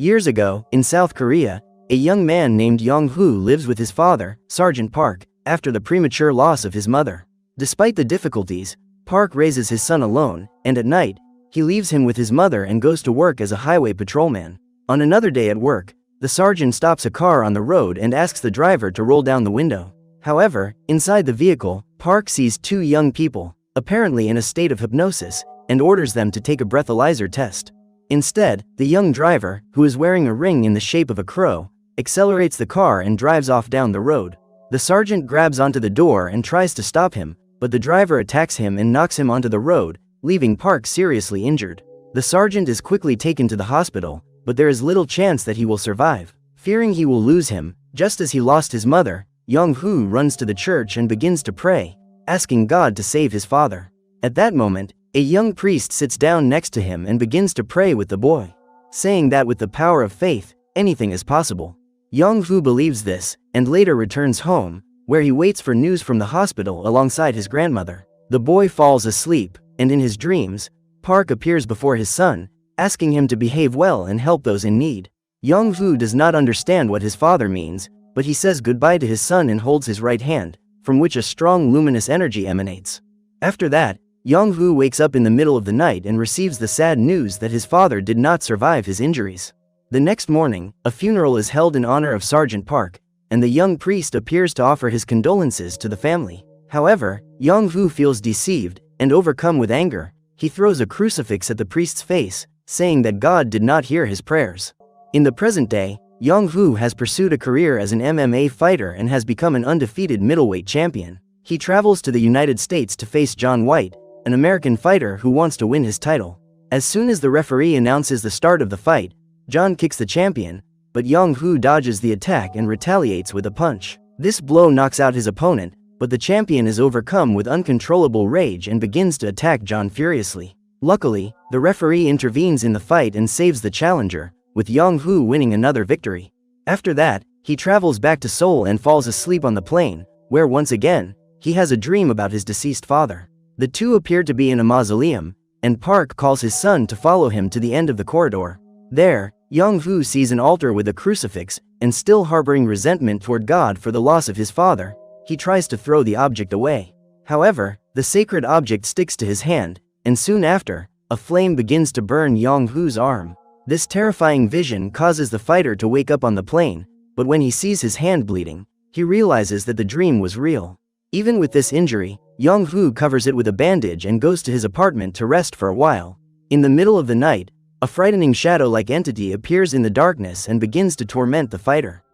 Years ago, in South Korea, a young man named Yong-hoo lives with his father, Sergeant Park, after the premature loss of his mother. Despite the difficulties, Park raises his son alone, and at night, he leaves him with his mother and goes to work as a highway patrolman. On another day at work, the sergeant stops a car on the road and asks the driver to roll down the window. However, inside the vehicle, Park sees two young people, apparently in a state of hypnosis, and orders them to take a breathalyzer test. Instead, the young driver, who is wearing a ring in the shape of a crow, accelerates the car and drives off down the road. The sergeant grabs onto the door and tries to stop him, but the driver attacks him and knocks him onto the road, leaving Park seriously injured. The sergeant is quickly taken to the hospital, but there is little chance that he will survive. Fearing he will lose him, just as he lost his mother, Yong-hoo runs to the church and begins to pray, asking God to save his father. At that moment, a young priest sits down next to him and begins to pray with the boy, saying that with the power of faith, anything is possible. Yong-hoo believes this, and later returns home, where he waits for news from the hospital alongside his grandmother. The boy falls asleep, and in his dreams, Park appears before his son, asking him to behave well and help those in need. Yong-hoo does not understand what his father means, but he says goodbye to his son and holds his right hand, from which a strong luminous energy emanates. After that, Yong-hoo wakes up in the middle of the night and receives the sad news that his father did not survive his injuries. The next morning, a funeral is held in honor of Sergeant Park, and the young priest appears to offer his condolences to the family. However, Yong-hoo feels deceived, and overcome with anger, he throws a crucifix at the priest's face, saying that God did not hear his prayers. In the present day, Yong-hoo has pursued a career as an MMA fighter and has become an undefeated middleweight champion. He travels to the United States to face John White, an American fighter who wants to win his title. As soon as the referee announces the start of the fight, John kicks the champion, but Yong-hoo dodges the attack and retaliates with a punch. This blow knocks out his opponent, but the champion is overcome with uncontrollable rage and begins to attack John furiously. Luckily, the referee intervenes in the fight and saves the challenger, with Yong-hoo winning another victory. After that, he travels back to Seoul and falls asleep on the plane, where once again, he has a dream about his deceased father. The two appear to be in a mausoleum, and Park calls his son to follow him to the end of the corridor. There, Yong-hoo sees an altar with a crucifix, and still harboring resentment toward God for the loss of his father, he tries to throw the object away. However, the sacred object sticks to his hand, and soon after, a flame begins to burn Yong-hoo's arm. This terrifying vision causes the fighter to wake up on the plane, but when he sees his hand bleeding, he realizes that the dream was real. Even with this injury, Yong-hoo covers it with a bandage and goes to his apartment to rest for a while. In the middle of the night, a frightening shadow-like entity appears in the darkness and begins to torment the fighter.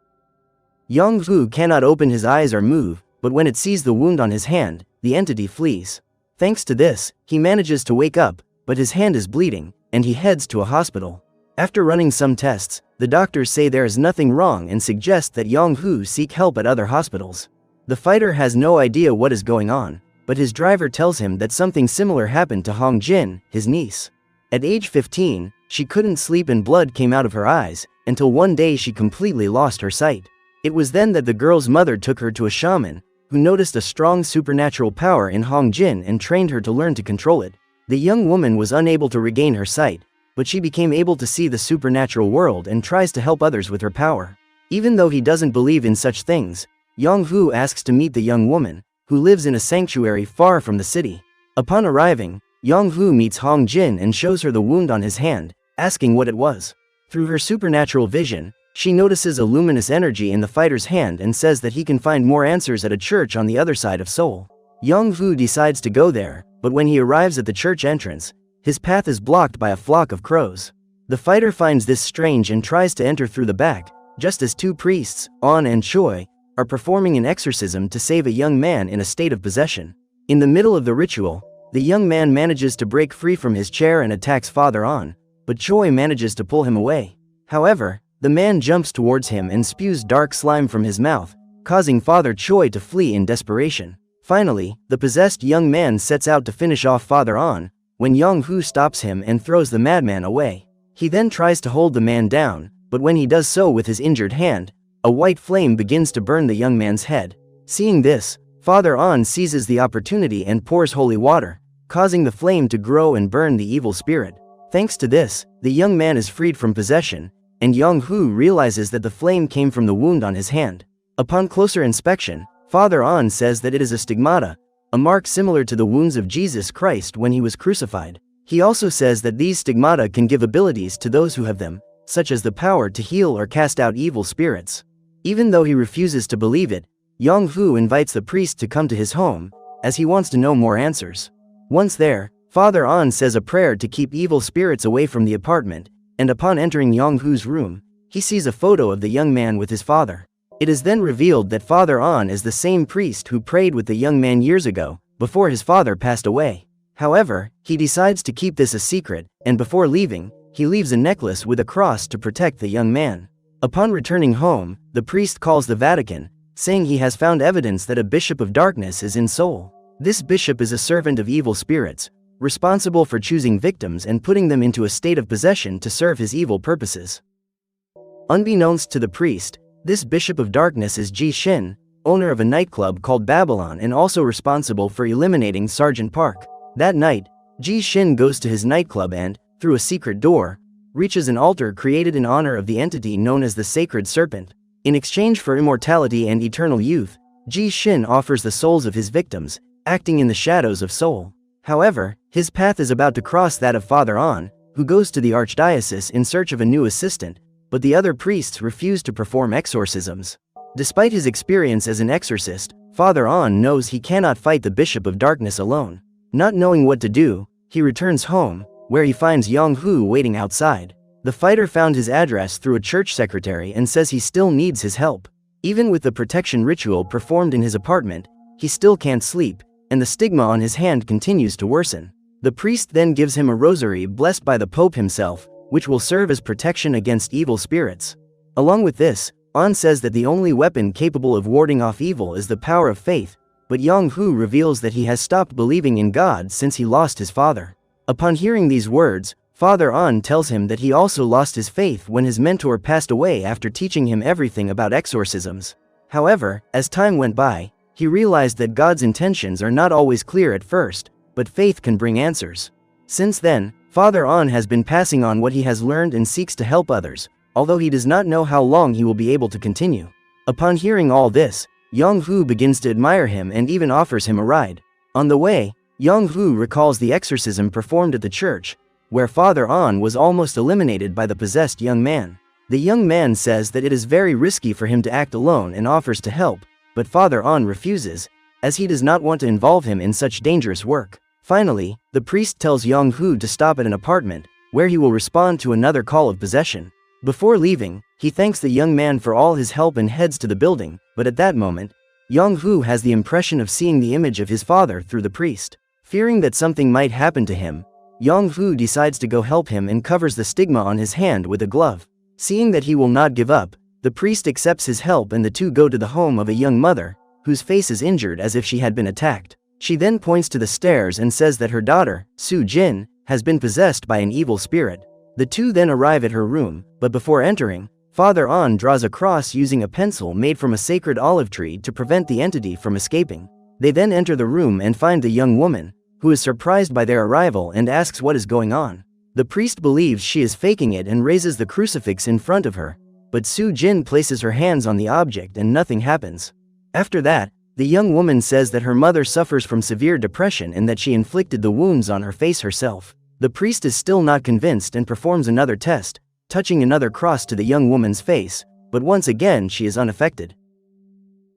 Yong-hoo cannot open his eyes or move, but when it sees the wound on his hand, the entity flees. Thanks to this, he manages to wake up, but his hand is bleeding, and he heads to a hospital. After running some tests, the doctors say there is nothing wrong and suggest that Yong-hoo seek help at other hospitals. The fighter has no idea what is going on, but his driver tells him that something similar happened to Hong Jin, his niece. At age 15, she couldn't sleep and blood came out of her eyes, until one day she completely lost her sight. It was then that the girl's mother took her to a shaman, who noticed a strong supernatural power in Hong Jin and trained her to learn to control it. The young woman was unable to regain her sight, but she became able to see the supernatural world and tries to help others with her power. Even though he doesn't believe in such things, Yong-hoo asks to meet the young woman, who lives in a sanctuary far from the city. Upon arriving, Yong-hoo meets Hong Jin and shows her the wound on his hand, asking what it was. Through her supernatural vision, she notices a luminous energy in the fighter's hand and says that he can find more answers at a church on the other side of Seoul. Yong-hoo decides to go there, but when he arrives at the church entrance, his path is blocked by a flock of crows. The fighter finds this strange and tries to enter through the back, just as two priests, On and Choi, are performing an exorcism to save a young man in a state of possession. In the middle of the ritual, the young man manages to break free from his chair and attacks Father On, but Choi manages to pull him away. However, the man jumps towards him and spews dark slime from his mouth, causing Father Choi to flee in desperation. Finally, the possessed young man sets out to finish off Father On, when Yong-hoo stops him and throws the madman away. He then tries to hold the man down, but when he does so with his injured hand, a white flame begins to burn the young man's head. Seeing this, Father On seizes the opportunity and pours holy water, causing the flame to grow and burn the evil spirit. Thanks to this, the young man is freed from possession, and Yong-Hu realizes that the flame came from the wound on his hand. Upon closer inspection, Father An says that it is a stigmata, a mark similar to the wounds of Jesus Christ when he was crucified. He also says that these stigmata can give abilities to those who have them, such as the power to heal or cast out evil spirits. Even though he refuses to believe it, Yong-Hu invites the priest to come to his home, as he wants to know more answers. Once there, Father An says a prayer to keep evil spirits away from the apartment, and upon entering Yong-Hu's room, he sees a photo of the young man with his father. It is then revealed that Father An is the same priest who prayed with the young man years ago, before his father passed away. However, he decides to keep this a secret, and before leaving, he leaves a necklace with a cross to protect the young man. Upon returning home, the priest calls the Vatican, saying he has found evidence that a bishop of darkness is in Seoul. This bishop is a servant of evil spirits, responsible for choosing victims and putting them into a state of possession to serve his evil purposes. Unbeknownst to the priest, this bishop of darkness is Ji Shin, owner of a nightclub called Babylon and also responsible for eliminating Sergeant Park. That night, Ji Shin goes to his nightclub and, through a secret door, reaches an altar created in honor of the entity known as the Sacred Serpent. In exchange for immortality and eternal youth, Ji Shin offers the souls of his victims, acting in the shadows of Seoul. However, his path is about to cross that of Father An, who goes to the archdiocese in search of a new assistant, but the other priests refuse to perform exorcisms. Despite his experience as an exorcist, Father An knows he cannot fight the Bishop of Darkness alone. Not knowing what to do, he returns home, where he finds Yong-Hu waiting outside. The fighter found his address through a church secretary and says he still needs his help. Even with the protection ritual performed in his apartment, he still can't sleep, and the stigma on his hand continues to worsen. The priest then gives him a rosary blessed by the Pope himself, which will serve as protection against evil spirits. Along with this, An says that the only weapon capable of warding off evil is the power of faith, but Yong-Hu reveals that he has stopped believing in God since he lost his father. Upon hearing these words, Father An tells him that he also lost his faith when his mentor passed away after teaching him everything about exorcisms. However, as time went by, he realized that God's intentions are not always clear at first, but faith can bring answers. Since then, Father An has been passing on what he has learned and seeks to help others, although he does not know how long he will be able to continue. Upon hearing all this, Yong-Hu begins to admire him and even offers him a ride. On the way, Yong-Hu recalls the exorcism performed at the church, where Father An was almost eliminated by the possessed young man. The young man says that it is very risky for him to act alone and offers to help, but Father An refuses, as he does not want to involve him in such dangerous work. Finally, the priest tells Yong-Hu to stop at an apartment, where he will respond to another call of possession. Before leaving, he thanks the young man for all his help and heads to the building, but at that moment, Yong-Hu has the impression of seeing the image of his father through the priest. Fearing that something might happen to him, Yong-Hu decides to go help him and covers the stigma on his hand with a glove. Seeing that he will not give up, the priest accepts his help and the two go to the home of a young mother, whose face is injured as if she had been attacked. She then points to the stairs and says that her daughter, Soo Jin, has been possessed by an evil spirit. The two then arrive at her room, but before entering, Father An draws a cross using a pencil made from a sacred olive tree to prevent the entity from escaping. They then enter the room and find the young woman, who is surprised by their arrival and asks what is going on. The priest believes she is faking it and raises the crucifix in front of her, but Soo Jin places her hands on the object and nothing happens. After that, the young woman says that her mother suffers from severe depression and that she inflicted the wounds on her face herself. The priest is still not convinced and performs another test, touching another cross to the young woman's face, but once again she is unaffected.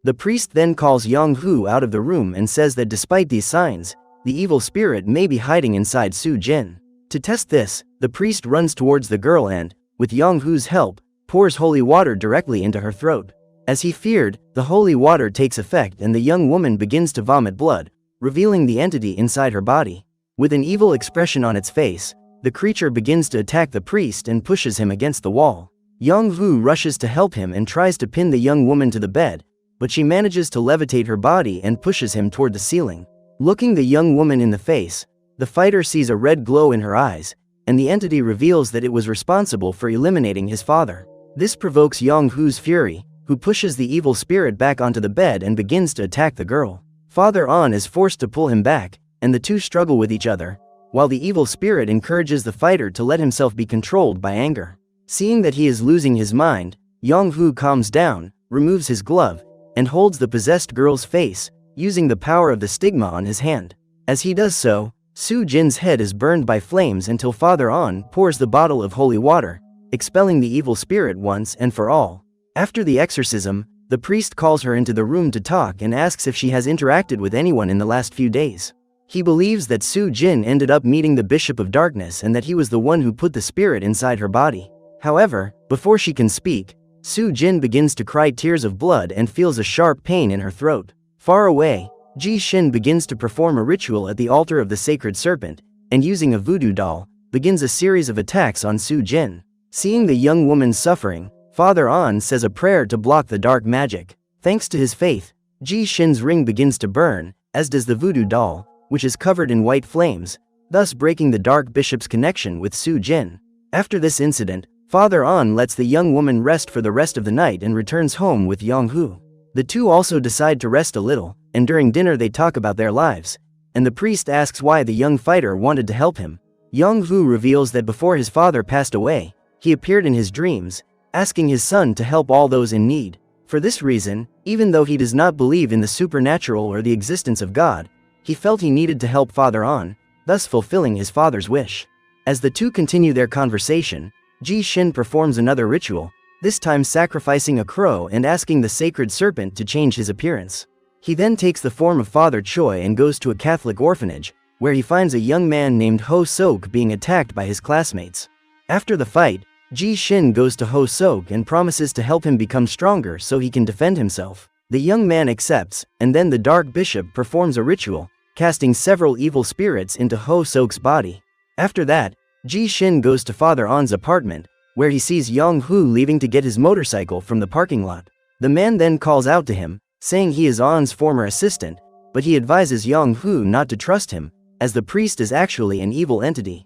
The priest then calls Yong-Hu out of the room and says that despite these signs, the evil spirit may be hiding inside Soo Jin. To test this, the priest runs towards the girl and, with Yong-Hu's help, pours holy water directly into her throat. As he feared, the holy water takes effect and the young woman begins to vomit blood, revealing the entity inside her body. With an evil expression on its face, the creature begins to attack the priest and pushes him against the wall. Yong-Hu rushes to help him and tries to pin the young woman to the bed, but she manages to levitate her body and pushes him toward the ceiling. Looking the young woman in the face, the fighter sees a red glow in her eyes, and the entity reveals that it was responsible for eliminating his father. This provokes Yong-Hu's fury, who pushes the evil spirit back onto the bed and begins to attack the girl. Father An is forced to pull him back, and the two struggle with each other, while the evil spirit encourages the fighter to let himself be controlled by anger. Seeing that he is losing his mind, Yong-hu calms down, removes his glove, and holds the possessed girl's face, using the power of the stigma on his hand. As he does so, Su-jin's head is burned by flames until Father On pours the bottle of holy water, expelling the evil spirit once and for all. After the exorcism, the priest calls her into the room to talk and asks if she has interacted with anyone in the last few days. He believes that Su-jin ended up meeting the Bishop of Darkness and that he was the one who put the spirit inside her body. However, before she can speak, Su-jin begins to cry tears of blood and feels a sharp pain in her throat. Far away, Ji-shin begins to perform a ritual at the altar of the sacred serpent, and using a voodoo doll, begins a series of attacks on Su-jin. Seeing the young woman suffering, Father On says a prayer to block the dark magic. Thanks to his faith, Ji-shin's ring begins to burn, as does the voodoo doll, which is covered in white flames, thus breaking the dark bishop's connection with Su-jin. After this incident, Father On lets the young woman rest for the rest of the night and returns home with Yong-hu. The two also decide to rest a little, and during dinner they talk about their lives, and the priest asks why the young fighter wanted to help him. Yong-hu reveals that before his father passed away, he appeared in his dreams, asking his son to help all those in need. For this reason, even though he does not believe in the supernatural or the existence of God, he felt he needed to help Father On, thus fulfilling his father's wish. As the two continue their conversation, Ji-shin performs another ritual, this time sacrificing a crow and asking the sacred serpent to change his appearance. He then takes the form of Father Choi and goes to a Catholic orphanage, where he finds a young man named Ho-sok being attacked by his classmates. After the fight, Ji-shin goes to Ho-sok and promises to help him become stronger so he can defend himself. The young man accepts, and then the Dark Bishop performs a ritual, casting several evil spirits into Ho-sok's body. After that, Ji-shin goes to Father On's apartment, where he sees Yong-hu leaving to get his motorcycle from the parking lot. The man then calls out to him, saying he is On's former assistant, but he advises Yong-hu not to trust him, as the priest is actually an evil entity.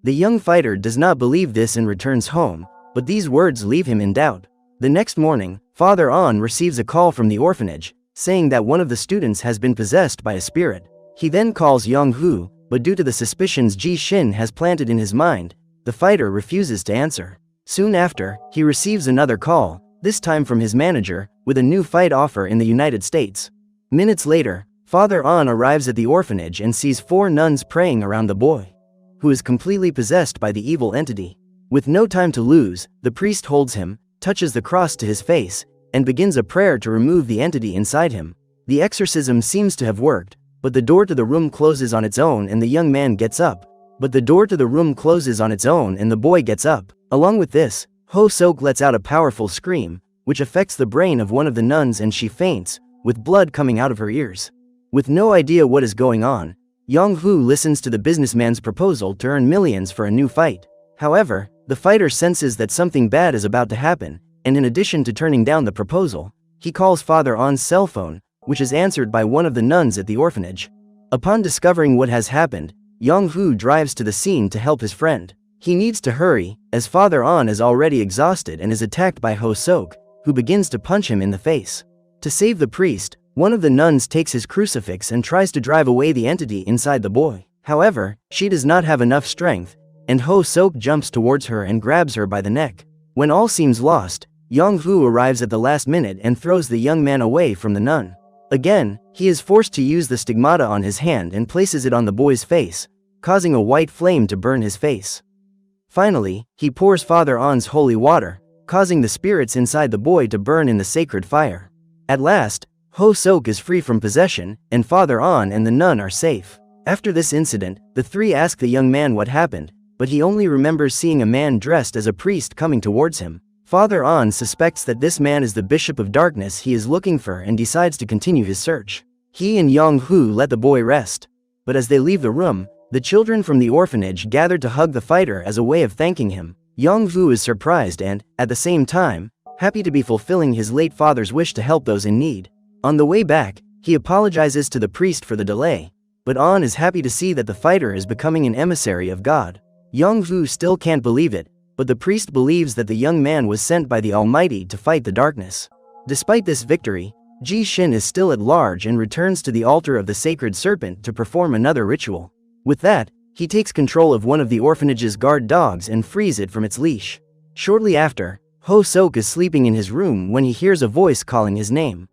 The young fighter does not believe this and returns home, but these words leave him in doubt. The next morning, Father On receives a call from the orphanage, saying that one of the students has been possessed by a spirit. He then calls Yong-hu, but due to the suspicions Ji-shin has planted in his mind, the fighter refuses to answer. Soon after, he receives another call, this time from his manager, with a new fight offer in the United States. Minutes later, Father On arrives at the orphanage and sees 4 nuns praying around the boy, who is completely possessed by the evil entity. With no time to lose, the priest holds him, touches the cross to his face, and begins a prayer to remove the entity inside him. The exorcism seems to have worked, but the door to the room closes on its own and the young man gets up. But the door to the room closes on its own and the boy gets up. Along with this, Ho-sok lets out a powerful scream, which affects the brain of one of the nuns and she faints, with blood coming out of her ears. With no idea what is going on, Yong-hu listens to the businessman's proposal to earn millions for a new fight. However, the fighter senses that something bad is about to happen, and in addition to turning down the proposal, he calls Father On's cell phone, which is answered by one of the nuns at the orphanage. Upon discovering what has happened, Yong-hu drives to the scene to help his friend. He needs to hurry, as Father On is already exhausted and is attacked by Ho-sok, who begins to punch him in the face. To save the priest, one of the nuns takes his crucifix and tries to drive away the entity inside the boy. However, she does not have enough strength, and Ho-sok jumps towards her and grabs her by the neck. When all seems lost, Yong-hu arrives at the last minute and throws the young man away from the nun. Again, he is forced to use the stigmata on his hand and places it on the boy's face, causing a white flame to burn his face. Finally, he pours Father On's holy water, causing the spirits inside the boy to burn in the sacred fire. At last, Ho-sok is free from possession, and Father On and the nun are safe. After this incident, the three ask the young man what happened, but he only remembers seeing a man dressed as a priest coming towards him. Father On suspects that this man is the Bishop of Darkness he is looking for and decides to continue his search. He and Yong-hu let the boy rest. But as they leave the room, the children from the orphanage gather to hug the fighter as a way of thanking him. Yong-hu is surprised and, at the same time, happy to be fulfilling his late father's wish to help those in need. On the way back, he apologizes to the priest for the delay, but On is happy to see that the fighter is becoming an emissary of God. Yong-hu still can't believe it, but the priest believes that the young man was sent by the Almighty to fight the darkness. Despite this victory, Ji-shin is still at large and returns to the altar of the sacred serpent to perform another ritual. With that, he takes control of one of the orphanage's guard dogs and frees it from its leash. Shortly after, Ho-sok is sleeping in his room when he hears a voice calling his name.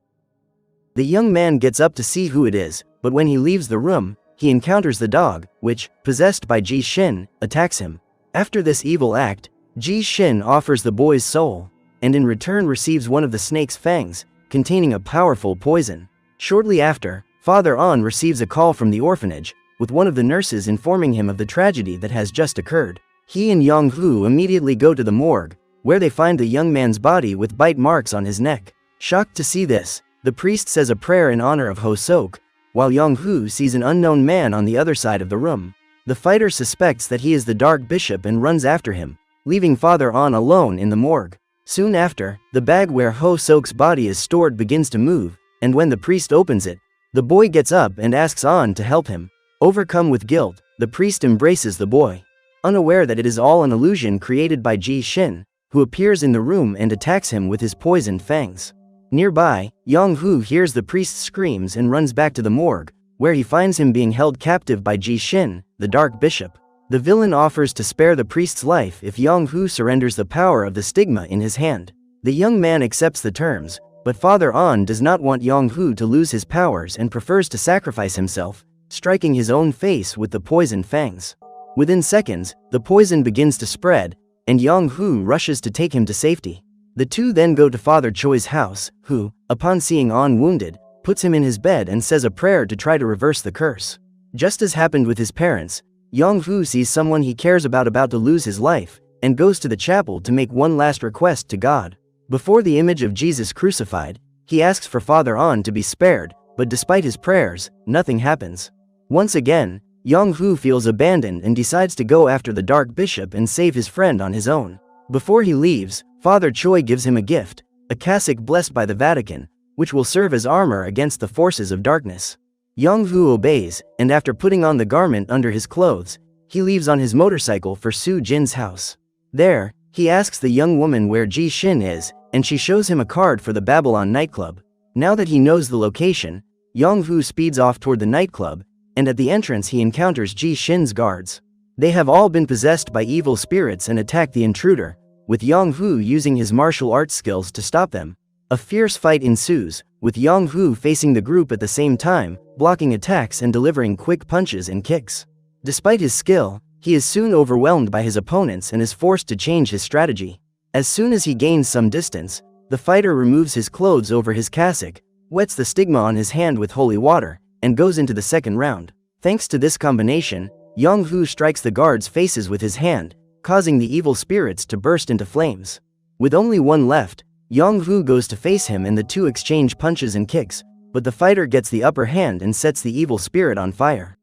The young man gets up to see who it is, but when he leaves the room, he encounters the dog, which, possessed by Ji-shin, attacks him. After this evil act, Ji-shin offers the boy's soul, and in return receives one of the snake's fangs, containing a powerful poison. Shortly after, Father On receives a call from the orphanage, with one of the nurses informing him of the tragedy that has just occurred. He and Yong-hoo immediately go to the morgue, where they find the young man's body with bite marks on his neck. Shocked to see this, the priest says a prayer in honor of Ho-sok, while Yong-hoo sees an unknown man on the other side of the room. The fighter suspects that he is the Dark Bishop and runs after him, leaving Father On alone in the morgue. Soon after, the bag where Ho-sok's body is stored begins to move, and when the priest opens it, the boy gets up and asks On to help him. Overcome with guilt, the priest embraces the boy, unaware that it is all an illusion created by Ji-shin, who appears in the room and attacks him with his poisoned fangs. Nearby, Yong-hoo hears the priest's screams and runs back to the morgue, where he finds him being held captive by Ji-shin, the Dark Bishop. The villain offers to spare the priest's life if Yong-hoo surrenders the power of the stigma in his hand. The young man accepts the terms, but Father On does not want Yong-hoo to lose his powers and prefers to sacrifice himself, striking his own face with the poisoned fangs. Within seconds, the poison begins to spread, and Yong-hoo rushes to take him to safety. The two then go to Father Choi's house, who, upon seeing On wounded, puts him in his bed and says a prayer to try to reverse the curse. Just as happened with his parents, Yong-hoo sees someone he cares about to lose his life, and goes to the chapel to make one last request to God. Before the image of Jesus crucified, he asks for Father On to be spared, but despite his prayers, nothing happens. Once again, Yong-hoo feels abandoned and decides to go after the Dark Bishop and save his friend on his own. Before he leaves, Father Choi gives him a gift, a cassock blessed by the Vatican, which will serve as armor against the forces of darkness. Yong-hoo obeys, and after putting on the garment under his clothes, he leaves on his motorcycle for Su Jin's house. There, he asks the young woman where Ji-shin is, and she shows him a card for the Babylon nightclub. Now that he knows the location, Yong-hoo speeds off toward the nightclub, and at the entrance he encounters Ji-shin's guards. They have all been possessed by evil spirits and attack the intruder, with Yong-hoo using his martial arts skills to stop them. A fierce fight ensues, with Yong-hoo facing the group at the same time, blocking attacks and delivering quick punches and kicks. Despite his skill, he is soon overwhelmed by his opponents and is forced to change his strategy. As soon as he gains some distance, the fighter removes his clothes over his cassock, wets the stigma on his hand with holy water, and goes into the second round. Thanks to this combination, Yong-hoo strikes the guards' faces with his hand, causing the evil spirits to burst into flames. With only one left, Yong-hoo goes to face him and the two exchange punches and kicks, but the fighter gets the upper hand and sets the evil spirit on fire.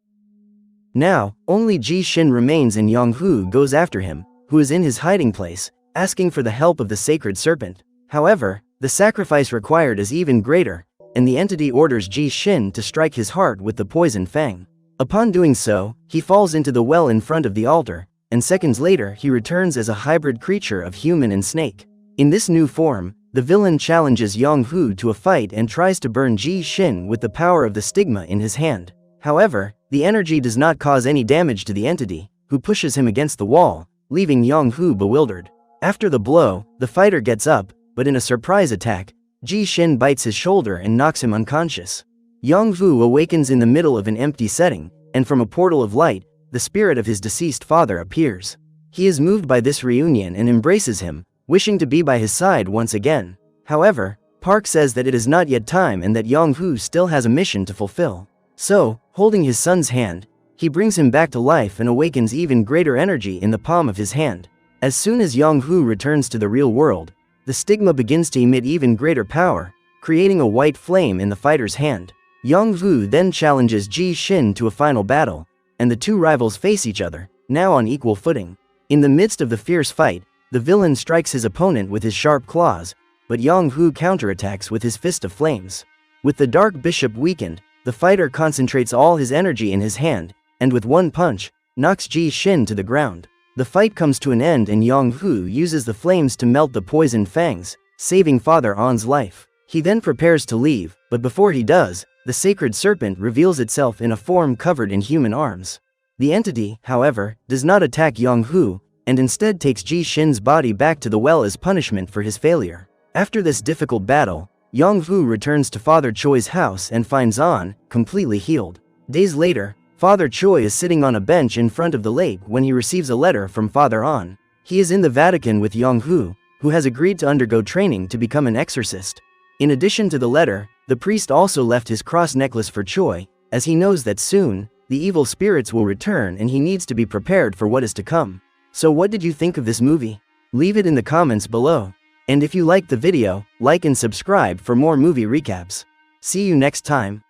Now, only Ji-shin remains and Yong-hoo goes after him, who is in his hiding place, asking for the help of the sacred serpent. However, the sacrifice required is even greater, and the entity orders Ji-shin to strike his heart with the poisoned fang. Upon doing so, he falls into the well in front of the altar, and seconds later he returns as a hybrid creature of human and snake. In this new form, the villain challenges Yong-hoo to a fight and tries to burn Ji-shin with the power of the stigma in his hand. However, the energy does not cause any damage to the entity, who pushes him against the wall, leaving Yong-hoo bewildered. After the blow, the fighter gets up, but in a surprise attack, Ji-shin bites his shoulder and knocks him unconscious. Yong-hoo awakens in the middle of an empty setting, and from a portal of light, the spirit of his deceased father appears. He is moved by this reunion and embraces him, wishing to be by his side once again. However, Park says that it is not yet time and that Yong-hoo still has a mission to fulfill. So, holding his son's hand, he brings him back to life and awakens even greater energy in the palm of his hand. As soon as Yong-hoo returns to the real world, the stigma begins to emit even greater power, creating a white flame in the fighter's hand. Yong-hoo then challenges Ji-shin to a final battle, and the two rivals face each other, now on equal footing. In the midst of the fierce fight, the villain strikes his opponent with his sharp claws, but Yong-hoo counterattacks with his fist of flames. With the Dark Bishop weakened, the fighter concentrates all his energy in his hand, and with one punch, knocks Ji-shin to the ground. The fight comes to an end and Yong-hoo uses the flames to melt the poisoned fangs, saving Father On's life. He then prepares to leave, but before he does, the sacred serpent reveals itself in a form covered in human arms. The entity, however, does not attack Yong-hoo, and instead takes Ji Shin's body back to the well as punishment for his failure. After this difficult battle, Yong-Hu returns to Father Choi's house and finds An completely healed. Days later, Father Choi is sitting on a bench in front of the lake when he receives a letter from Father An. He is in the Vatican with Yong-Hu, who has agreed to undergo training to become an exorcist. In addition to the letter, the priest also left his cross necklace for Choi, as he knows that soon, the evil spirits will return and he needs to be prepared for what is to come. So what did you think of this movie? Leave it in the comments below. And if you liked the video, like and subscribe for more movie recaps. See you next time.